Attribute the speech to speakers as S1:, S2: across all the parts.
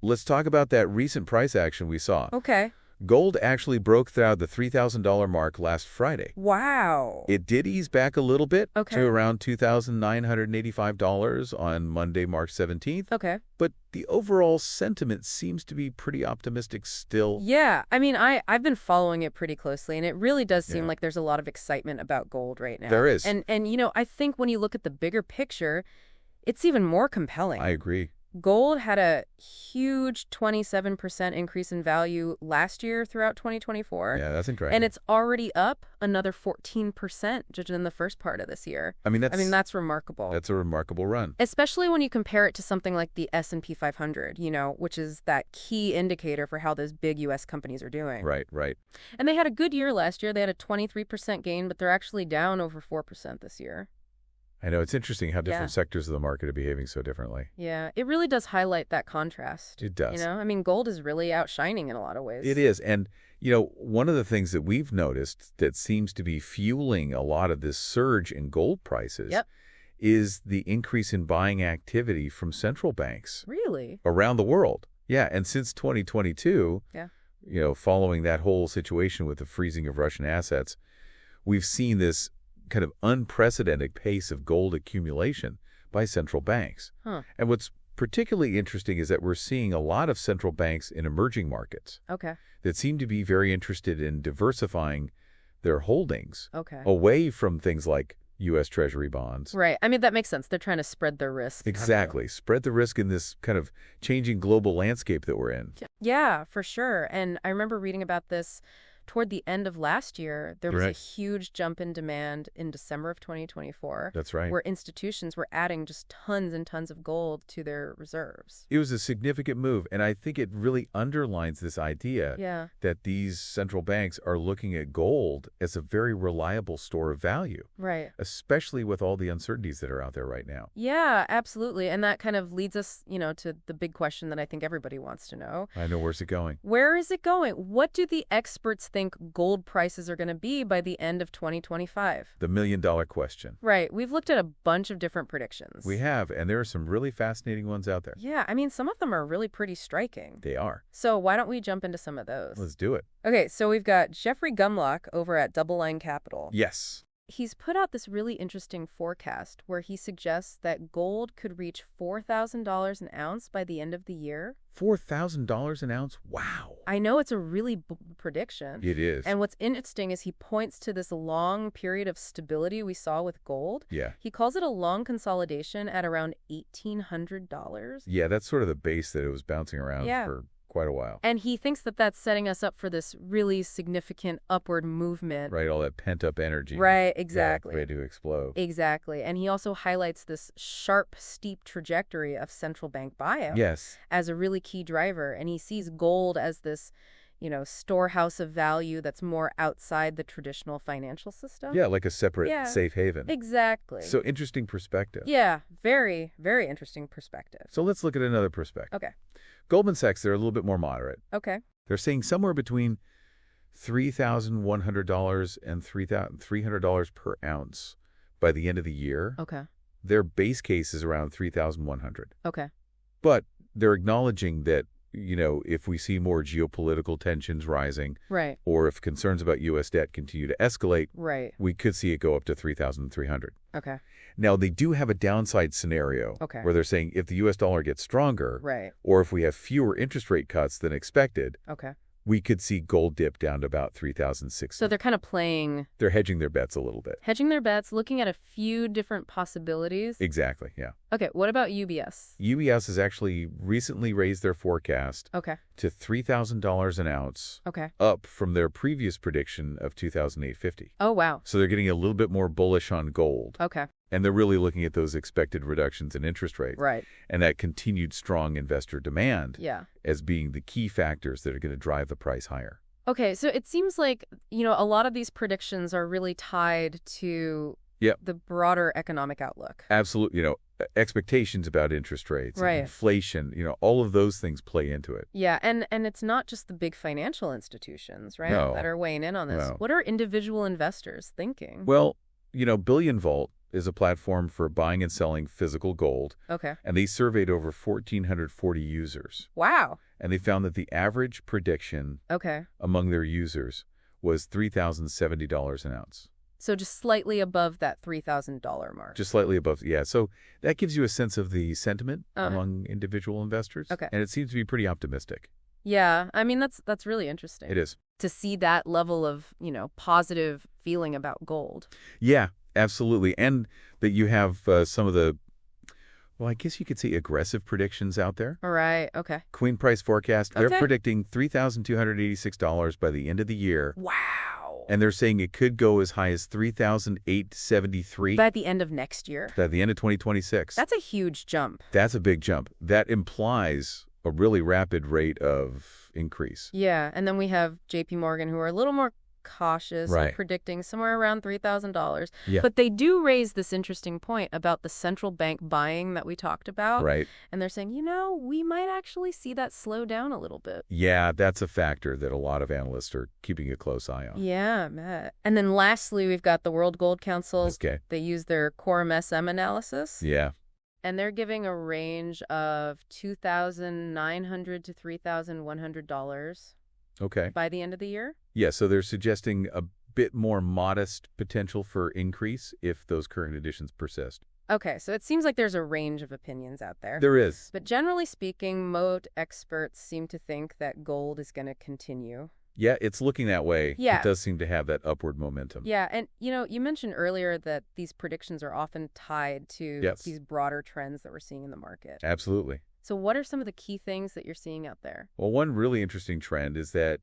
S1: let's talk about that recent price action we saw.
S2: Okay.
S1: Gold actually broke through the $3,000 mark last Friday.
S2: Wow.
S1: It did ease back a little bit
S2: Okay.
S1: to around $2,985 on Monday, March 17th.
S2: Okay.
S1: But the overall sentiment seems to be pretty optimistic still.
S2: Yeah. I mean, I've been following it pretty closely, and it really does seem
S1: Yeah.
S2: like there's a lot of excitement about gold right now.
S1: There is.
S2: And I think when you look at the bigger picture, it's even more compelling.
S1: I agree.
S2: Gold had a huge 27% increase in value last year throughout 2024.
S1: Yeah, that's incredible.
S2: And it's already up another 14% just in the first part of this year.
S1: I mean,
S2: that's remarkable.
S1: That's a remarkable run.
S2: Especially when you compare it to something like the S&P 500, which is that key indicator for how those big U.S. companies are doing.
S1: Right.
S2: And they had a good year last year. They had a 23% gain, but they're actually down over 4% this year.
S1: I know. It's interesting how different
S2: Yeah.
S1: sectors of the market are behaving so differently.
S2: Yeah, it really does highlight that contrast.
S1: It does.
S2: I mean, gold is really outshining in a lot of ways.
S1: It is. And, one of the things that we've noticed that seems to be fueling a lot of this surge in gold prices
S2: Yep.
S1: is the increase in buying activity from central banks
S2: Really?
S1: around the world. Yeah. And since 2022,
S2: Yeah.
S1: Following that whole situation with the freezing of Russian assets, we've seen this kind of unprecedented pace of gold accumulation by central banks.
S2: Huh.
S1: And what's particularly interesting is that we're seeing a lot of central banks in emerging markets
S2: Okay.
S1: that seem to be very interested in diversifying their holdings
S2: Okay.
S1: away from things like U.S. Treasury bonds.
S2: Right. I mean, that makes sense. They're trying to spread their risk.
S1: Exactly. Spread the risk in this kind of changing global landscape that we're in.
S2: Yeah, for sure. And I remember reading about this toward the end of last year. There was a
S1: Right.
S2: huge jump in demand in December of 2024.
S1: That's right.
S2: Where institutions were adding just tons and tons of gold to their reserves.
S1: It was a significant move, and I think it really underlines this idea
S2: Yeah.
S1: that these central banks are looking at gold as a very reliable store of value,
S2: Right.
S1: especially with all the uncertainties that are out there right now.
S2: Yeah, absolutely. And that kind of leads us, to the big question that I think everybody wants to know.
S1: I know, where's it going?
S2: Where is it going? What do the experts think gold prices are going to be by the end of 2025?
S1: The million-dollar question.
S2: Right. We've looked at a bunch of different predictions.
S1: We have, and there are some really fascinating ones out there.
S2: Yeah, I mean, some of them are really pretty striking.
S1: They are.
S2: So why don't we jump into some of those?
S1: Let's do it.
S2: Okay, so we've got Jeffrey Gundlach over at Double Line Capital.
S1: Yes.
S2: He's put out this really interesting forecast where he suggests that gold could reach $4,000 an ounce by the end of the year.
S1: $4,000 an ounce? Wow.
S2: I know it's a really prediction.
S1: It is.
S2: And what's interesting is he points to this long period of stability we saw with gold.
S1: Yeah.
S2: He calls it a long consolidation at around $1,800.
S1: Yeah, that's sort of the base that it was bouncing around for quite a while.
S2: And he thinks that that's setting us up for this really significant upward movement.
S1: Right, all that pent-up energy.
S2: Right, exactly.
S1: Yeah, ready to explode.
S2: Exactly. And he also highlights this sharp, steep trajectory of central bank buyout
S1: Yes.
S2: as a really key driver. And he sees gold as this, storehouse of value that's more outside the traditional financial system.
S1: Yeah, like a separate
S2: Yeah.
S1: safe haven.
S2: Exactly.
S1: So interesting perspective.
S2: Yeah, very, very interesting perspective.
S1: So let's look at another perspective.
S2: Okay.
S1: Goldman Sachs, they're a little bit more moderate.
S2: Okay.
S1: They're saying somewhere between $3,100 and $3,300 per ounce by the end of the year.
S2: Okay.
S1: Their base case is around $3,100.
S2: Okay.
S1: But they're acknowledging that, if we see more geopolitical tensions rising,
S2: Right.
S1: or if concerns about U.S. debt continue to escalate,
S2: Right.
S1: we could see it go up to $3,300.
S2: Okay.
S1: Now, they do have a downside scenario
S2: Okay.
S1: where they're saying if the U.S. dollar gets stronger,
S2: Right.
S1: or if we have fewer interest rate cuts than expected,
S2: Okay.
S1: we could see gold dip down to about $3,060.
S2: So they're kind of playing,
S1: They're hedging their bets a little bit.
S2: hedging their bets, looking at a few different possibilities.
S1: Exactly, yeah.
S2: Okay. What about UBS?
S1: UBS has actually recently raised their forecast
S2: Okay.
S1: to $3,000 an ounce,
S2: Okay.
S1: up from their previous prediction of $2,850.
S2: Oh, wow.
S1: So they're getting a little bit more bullish on gold.
S2: Okay.
S1: And they're really looking at those expected reductions in interest rates.
S2: Right.
S1: And that continued strong investor demand
S2: Yeah.
S1: as being the key factors that are going to drive the price higher.
S2: Okay. So it seems like, a lot of these predictions are really tied to
S1: Yep.
S2: the broader economic outlook.
S1: Absolutely. Expectations about interest rates,
S2: Right.
S1: inflation, all of those things play into it.
S2: Yeah, and it's not just the big financial institutions, right,
S1: No.
S2: that are weighing in on this.
S1: No.
S2: What are individual investors thinking?
S1: Well, Billion Vault, is a platform for buying and selling physical gold,
S2: Okay.
S1: and they surveyed over 1,440 users.
S2: Wow.
S1: And they found that the average prediction
S2: Okay.
S1: among their users was $3,070 an ounce.
S2: So just slightly above that $3,000 mark.
S1: Just slightly above, yeah. So that gives you a sense of the sentiment among individual investors.
S2: Okay.
S1: And it seems to be pretty optimistic.
S2: Yeah, I mean, that's really interesting.
S1: It is.
S2: To see that level of, positive feeling about gold.
S1: Yeah, absolutely. And that you have some of the, well, I guess you could say aggressive predictions out there.
S2: All right, okay.
S1: Queen Price Forecast, they're
S2: Okay.
S1: predicting $3,286 by the end of the year.
S2: Wow.
S1: And they're saying it could go as high as $3,873
S2: By the end of next year.
S1: by the end of 2026.
S2: That's a huge jump.
S1: That's a big jump. That implies a really rapid rate of increase.
S2: Yeah, and then we have JP Morgan, who are a little more cautious,
S1: Right.
S2: predicting somewhere around $3,000.
S1: Yeah.
S2: But they do raise this interesting point about the central bank buying that we talked about.
S1: Right.
S2: And they're saying, we might actually see that slow down a little bit.
S1: Yeah, that's a factor that a lot of analysts are keeping a close eye on.
S2: Yeah, Matt. And then lastly, we've got the World Gold Council.
S1: Okay.
S2: They use their Quorum SM analysis.
S1: Yeah.
S2: And they're giving a range of $2,900 to $3,100
S1: Okay.
S2: by the end of the year.
S1: Yeah, so they're suggesting a bit more modest potential for increase if those current conditions persist.
S2: Okay, so it seems like there's a range of opinions out there.
S1: There is.
S2: But generally speaking, most experts seem to think that gold is going to continue.
S1: Yeah, it's looking that way.
S2: Yeah.
S1: It does seem to have that upward momentum.
S2: Yeah, and you mentioned earlier that these predictions are often tied to
S1: Yes.
S2: these broader trends that we're seeing in the market.
S1: Absolutely.
S2: So what are some of the key things that you're seeing out there?
S1: Well, one really interesting trend is that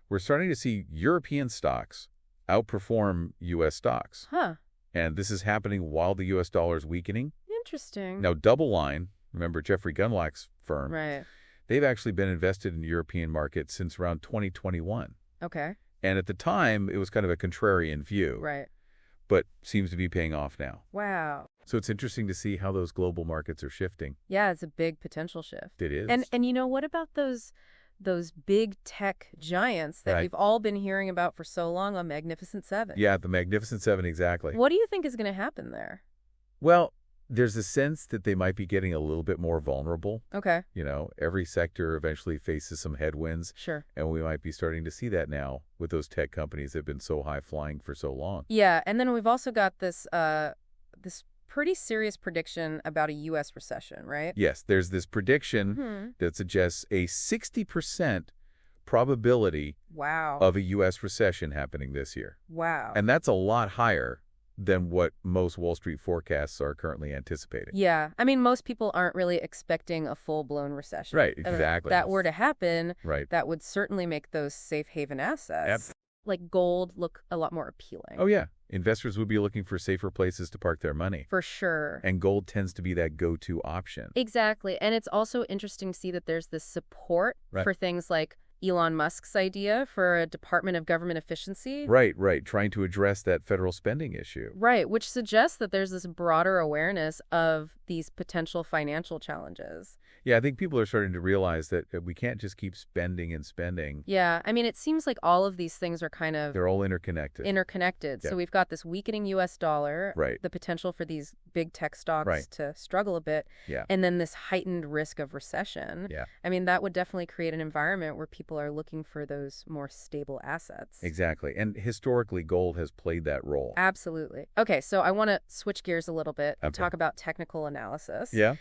S1: we're starting to see European stocks outperform U.S. stocks.
S2: Huh.
S1: And this is happening while the U.S. dollar is weakening.
S2: Interesting.
S1: Now, Double Line, remember Jeffrey Gundlach's firm,
S2: Right.
S1: they've actually been invested in the European market since around 2021.
S2: Okay.
S1: And at the time, it was kind of a contrarian view,
S2: Right.
S1: but seems to be paying off now.
S2: Wow.
S1: So it's interesting to see how those global markets are shifting.
S2: Yeah, it's a big potential shift.
S1: It is.
S2: And what about those big tech giants that
S1: Right.
S2: we've all been hearing about for so long on Magnificent Seven?
S1: Yeah, the Magnificent Seven, exactly.
S2: What do you think is going to happen there?
S1: Well, there's a sense that they might be getting a little bit more vulnerable.
S2: Okay.
S1: Every sector eventually faces some headwinds,
S2: Sure.
S1: and we might be starting to see that now with those tech companies that have been so high-flying for so long.
S2: Yeah, and then we've also got this pretty serious prediction about a U.S. recession, right?
S1: Yes, there's this prediction that suggests a 60% probability
S2: Wow.
S1: of a U.S. recession happening this year.
S2: Wow.
S1: And that's a lot higher than what most Wall Street forecasts are currently anticipating.
S2: Yeah. I mean, most people aren't really expecting a full-blown recession.
S1: Right,
S2: If
S1: exactly.
S2: that were to happen,
S1: Right.
S2: that would certainly make those safe haven assets, like gold, look a lot more appealing.
S1: Oh, yeah. Investors would be looking for safer places to park their money.
S2: For sure.
S1: And gold tends to be that go-to option.
S2: Exactly. And it's also interesting to see that there's this support
S1: Right.
S2: for things like Elon Musk's idea for a Department of Government Efficiency.
S1: Right. Trying to address that federal spending issue.
S2: Right, which suggests that there's this broader awareness of these potential financial challenges.
S1: Yeah, I think people are starting to realize that we can't just keep spending and spending.
S2: Yeah, I mean, it seems like all of these things are kind of
S1: They're all interconnected.
S2: interconnected. So we've got this weakening U.S. dollar,
S1: Right.
S2: the potential for these big tech stocks
S1: Right.
S2: to struggle a bit,
S1: Yeah.
S2: and then this heightened risk of recession.
S1: Yeah.
S2: I mean, that would definitely create an environment where people are looking for those more stable assets.
S1: Exactly. And historically, gold has played that role.
S2: Absolutely. Okay, so I want to switch gears a little bit and
S1: Okay.
S2: talk about technical analysis.
S1: Yeah,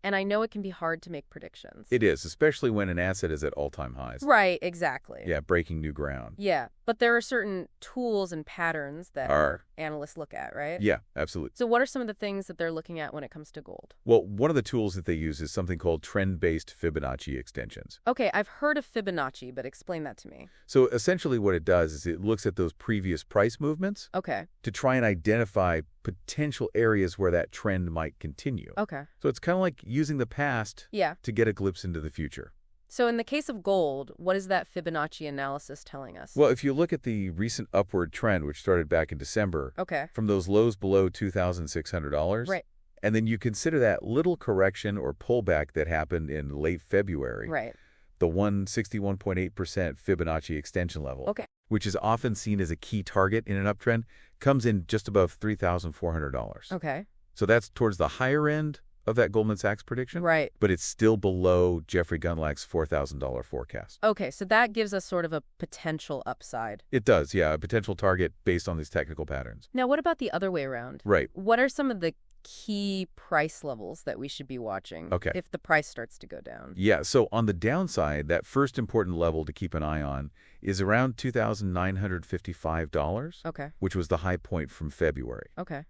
S2: And I know it can be hard to make predictions.
S1: it is, especially when an asset is at all-time highs.
S2: Right, exactly.
S1: Yeah, breaking new ground.
S2: Yeah, but there are certain tools and patterns that analysts look at, right?
S1: Yeah, absolutely.
S2: So what are some of the things that they're looking at when it comes to gold?
S1: Well, one of the tools that they use is something called trend-based Fibonacci extensions.
S2: Okay, I've heard of Fibonacci, but explain that to me.
S1: So essentially what it does is it looks at those previous price movements
S2: Okay.
S1: to try and identify potential areas where that trend might continue.
S2: Okay.
S1: So it's kind of like using the past
S2: Yeah.
S1: to get a glimpse into the future.
S2: So in the case of gold, what is that Fibonacci analysis telling us?
S1: Well, if you look at the recent upward trend, which started back in December,
S2: Okay.
S1: from those lows below $2,600,
S2: Right.
S1: and then you consider that little correction or pullback that happened in late February,
S2: Right.
S1: the 161.8% Fibonacci extension level.
S2: Okay.
S1: which is often seen as a key target in an uptrend, comes in just above $3,400.
S2: Okay.
S1: So that's towards the higher end of that Goldman Sachs prediction.
S2: Right.
S1: But it's still below Jeffrey Gundlach's $4,000 forecast.
S2: Okay, so that gives us sort of a potential upside.
S1: It does, yeah, a potential target based on these technical patterns.
S2: Now, what about the other way around?
S1: Right.
S2: What are some of the key price levels that we should be watching if the price starts to go down?
S1: Yeah, so on the downside, that first important level to keep an eye on is around $2,955, which was the high point from February.
S2: Okay.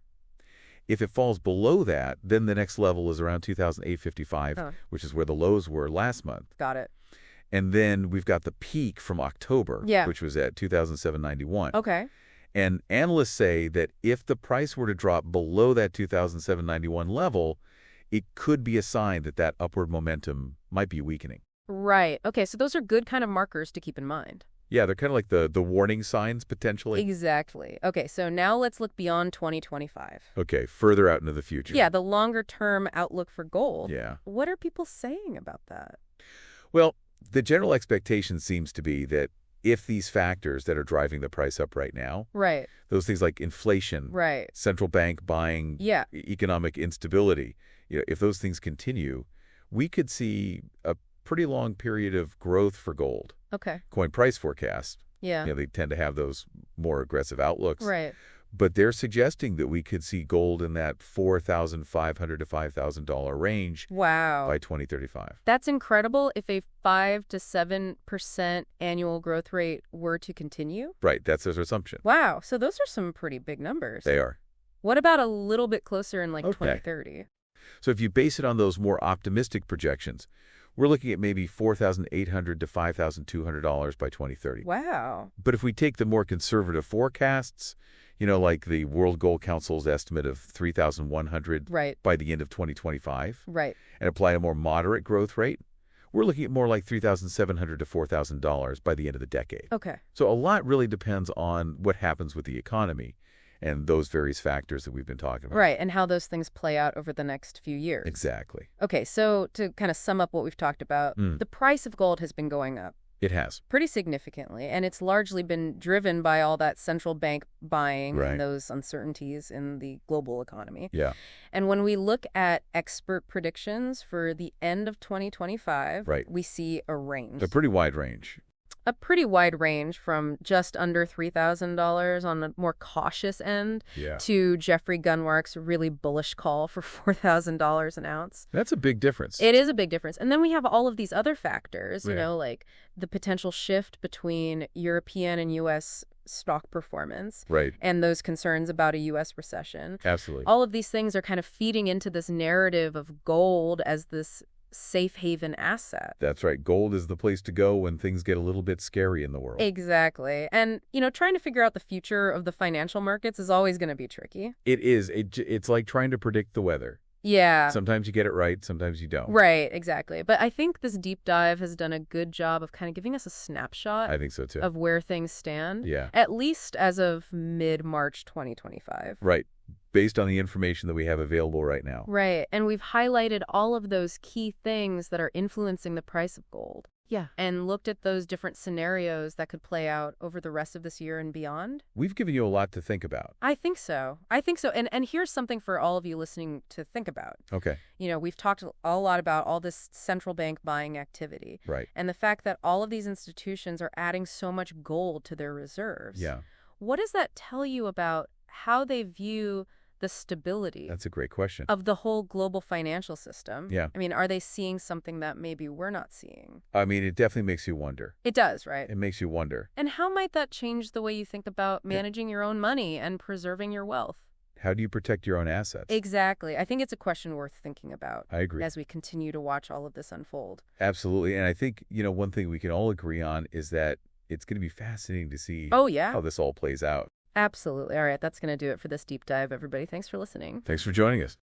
S1: If it falls below that, then the next level is around $2,855, which is where the lows were last month.
S2: Got it.
S1: And then we've got the peak from October, which was at $2,791.
S2: Okay.
S1: And analysts say that if the price were to drop below that $2,791 level, it could be a sign that that upward momentum might be weakening.
S2: Right. Okay, so those are good kind of markers to keep in mind.
S1: Yeah, they're kind of like the warning signs, potentially.
S2: Exactly. Okay, so now let's look beyond 2025.
S1: Okay, further out into the future.
S2: Yeah, the longer-term outlook for gold.
S1: Yeah.
S2: What are people saying about that?
S1: Well, the general expectation seems to be that if these factors that are driving the price up right now, those things like inflation, central bank buying, economic instability, if those things continue, we could see a pretty long period of growth for gold.
S2: Okay.
S1: Coin price forecasts, they tend to have those more aggressive outlooks.
S2: Right.
S1: But they're suggesting that we could see gold in that $4,500 to $5,000 range by 2035.
S2: That's incredible if a 5 to 7% annual growth rate were to continue.
S1: Right, that's their assumption.
S2: Wow, so those are some pretty big numbers.
S1: They are.
S2: What about a little bit closer in 2030?
S1: So if you base it on those more optimistic projections, we're looking at maybe $4,800 to $5,200 by 2030.
S2: Wow.
S1: But if we take the more conservative forecasts, like the World Gold Council's estimate of $3,100 by the end of 2025, and apply a more moderate growth rate, we're looking at more like $3,700 to $4,000 by the end of the decade.
S2: Okay.
S1: So a lot really depends on what happens with the economy and those various factors that we've been talking about.
S2: Right, and how those things play out over the next few years.
S1: Exactly.
S2: Okay, so to kind of sum up what we've talked about, the price of gold has been going up.
S1: It has.
S2: Pretty significantly, and it's largely been driven by all that central bank buying and those uncertainties in the global economy.
S1: Yeah.
S2: And when we look at expert predictions for the end of 2025, we see a range.
S1: A pretty wide range.
S2: A pretty wide range from just under $3,000 on the more cautious end to Jeffrey Gundlach's really bullish call for $4,000 an ounce.
S1: That's a big difference.
S2: It is a big difference. And then we have all of these other factors, like the potential shift between European and U.S. stock performance and those concerns about a U.S. recession.
S1: Absolutely.
S2: All of these things are kind of feeding into this narrative of gold as this safe haven asset.
S1: That's right. Gold is the place to go when things get a little bit scary in the world.
S2: Exactly. And, trying to figure out the future of the financial markets is always going to be tricky.
S1: It is. It's like trying to predict the weather.
S2: Yeah.
S1: Sometimes you get it right, sometimes you don't.
S2: Right, exactly. But I think this deep dive has done a good job of kind of giving us a snapshot
S1: I think so too.
S2: Of where things stand.
S1: Yeah.
S2: At least as of mid-March 2025.
S1: Right. Based on the information that we have available right now.
S2: Right. And we've highlighted all of those key things that are influencing the price of gold. Yeah. And looked at those different scenarios that could play out over the rest of this year and beyond.
S1: We've given you a lot to think about.
S2: I think so. And here's something for all of you listening to think about.
S1: Okay.
S2: We've talked a lot about all this central bank buying activity.
S1: Right.
S2: And the fact that all of these institutions are adding so much gold to their reserves.
S1: Yeah.
S2: What does that tell you about how they view the stability?
S1: That's a great question.
S2: Of the whole global financial system?
S1: Yeah.
S2: I mean, are they seeing something that maybe we're not seeing?
S1: I mean, it definitely makes you wonder.
S2: It does, right?
S1: It makes you wonder.
S2: And how might that change the way you think about managing your own money and preserving your wealth?
S1: How do you protect your own assets?
S2: Exactly. I think it's a question worth thinking about.
S1: I agree.
S2: As we continue to watch all of this unfold.
S1: Absolutely. And I think, one thing we can all agree on is that it's going to be fascinating to see how this all plays out.
S2: Absolutely. All right, that's going to do it for this deep dive, everybody. Thanks for listening.
S1: Thanks for joining us.